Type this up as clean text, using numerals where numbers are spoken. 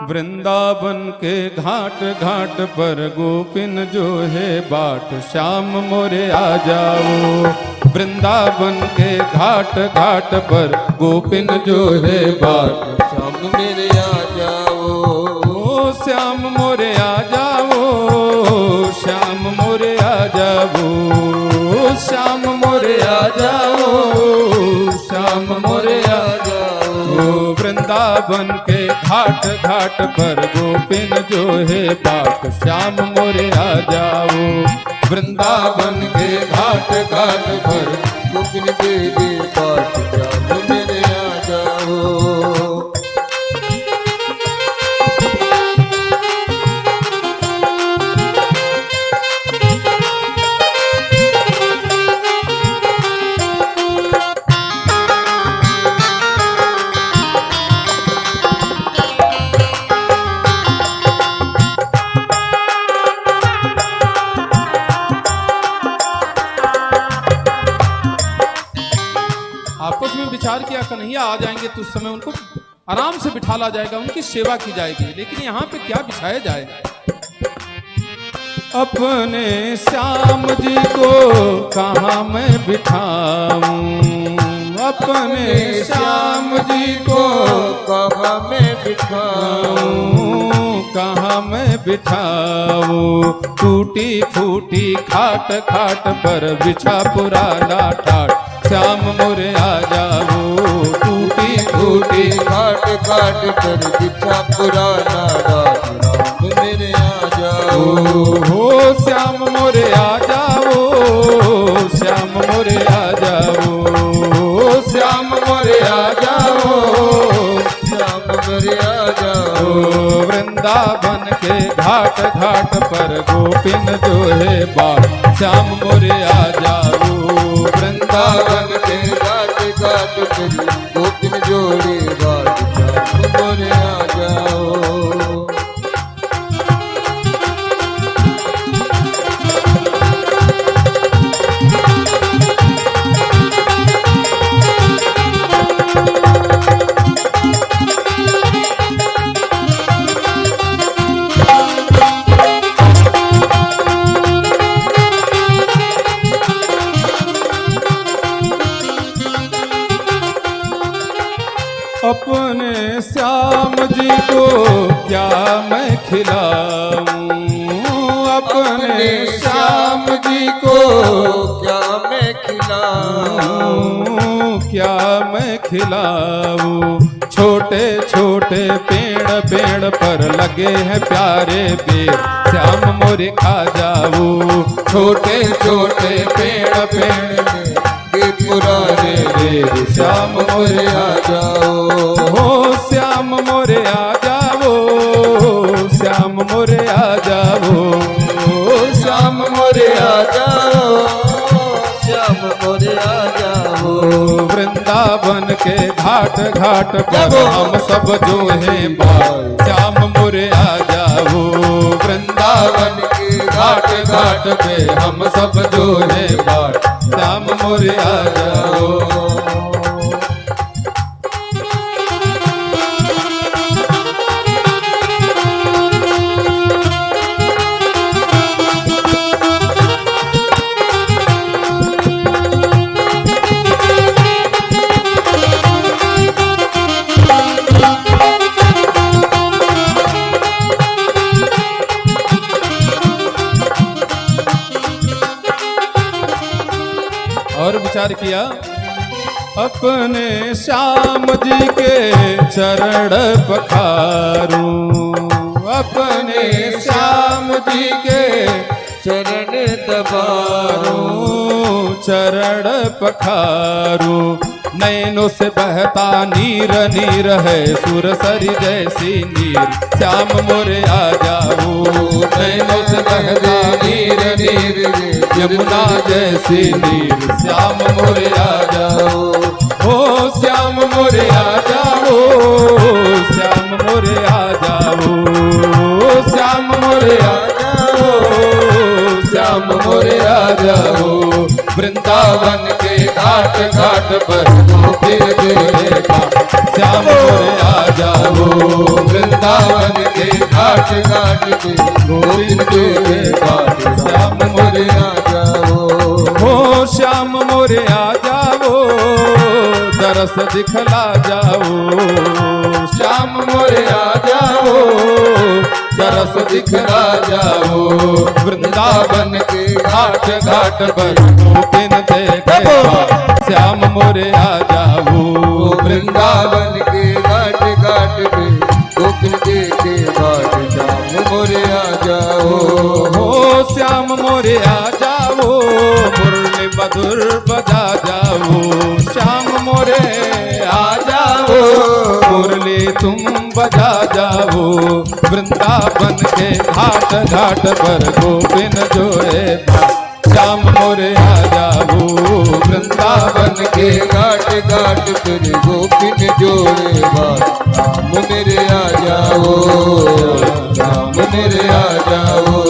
वृंदावन के घाट घाट पर गोपिन जो है बाट, श्याम मोरे आ जाओ। वृंदावन के घाट घाट पर गोपिन जो है बाट, श्याम मेरे आ जाओ। श्याम मोरे आ जाओ, श्याम मोरे आ जाओ, श्याम मोरे आ जाओ, श्याम मोरे आ जाओ। वृंदावन के घाट घाट पर गोपिन जो है बाट, श्याम मोरे आ जाओ। वृंदावन के घाट घाट पर गोपिन के बाट, श्याम मेरे आ जाओ। आपस में विचार किया कन्हैया आ जाएंगे तो उस समय उनको आराम से बिठाला जाएगा, उनकी सेवा की जाएगी। लेकिन यहाँ पे क्या बिछाया जाए? अपने श्याम जी को कहाँ मैं बिठाऊं, अपने श्याम जी को कहाँ मैं बिठाऊं, कहाँ मैं बिठाऊं। टूटी फूटी खाट खाट पर बिछा पुराना ठाट, श्याम मोरे आ जाओ। टूटी फूटी खाट खाट पर बिछा पुराना ठाट, राम मेरे आ जाओ। हो श्याम मोरे आ जाओ, श्याम मोरे आ जाओ, श्याम मोरे आ जाओ, श्याम मेरे आ जाओ। वृंदावन के घाट घाट पर गोपिन जो है बाट, श्याम मोरे आ जाओ। वृंदावन के घाट घाट पर गोपिन जोड़े बाट, श्याम मोरे आ जाओ। अपने श्याम जी को क्या मैं खिलाऊं, अपने श्याम जी को क्या मैं खिलाऊं, क्या मैं खिलाऊं। छोटे छोटे पेड़ पेड़ पर लगे हैं प्यारे बेर, श्याम मोरे खा जाओ। छोटे छोटे पेड़ पेड़ पुराने बेर, श्याम मोरे आ जाओ। हो श्याम मोरे आ जाओ, श्याम मोरे आ जाओ, श्याम मोरे आ जाओ, श्याम मोरे आ जाओ। वृंदावन के घाट घाट पर हम सब जो है बाट, श्याम मोरे आ जाओ। वृंदावन के घाट घाट पे हम सब जो है बाट, श्याम मोरे आ जाओ। और विचार किया, अपने श्याम जी के चरण पखारूं, अपने श्याम जी के चरण दबारूं, चरण पखारूं। नैनों से बहता नीर नीर है सुरसरी जैसी नीर, श्याम मोरे आ जाओ। नैनों से बहता नीर नीर यमुना जैसी नीर, श्याम मोरे आ जाओ। ओ श्याम मोरे आ जाओ, श्याम मोरे आ जाओ, श्याम मोरे आ जाओ, श्याम मोरे आ जाओ। वृंदावन के घाट घाट पर गोपिन जो है बाट, श्याम मोरे आ जाओ। वृंदावन के घाट घाट पे गोविंद के घाट श्याम मोरे आ जाओ हो श्याम मोरे आ जाओ दरस दिखला जाओ श्याम मोरे आ जाओ दरस दिखला जाओ वृंदावन के घाट घाट पर गोपिन देखे श्याम मोरे आ जाओ वृंदावन के घाट घाट पे गोपिन के घाट श्याम मोरे आ जाओ हो श्याम मोरे आ जाओ मुरली मधुर बजा जाओ श्याम मोरे आ जाओ मुरली तुम बजा जाओ वृंदावन के घाट घाट पर गोपिन जोए श्याम मोरे आ जाओ वृंदावन के घाट घाट पर गोपिन जोड़े बात श्याम मेरे आ जाओ श्याम मेरे आ जाओ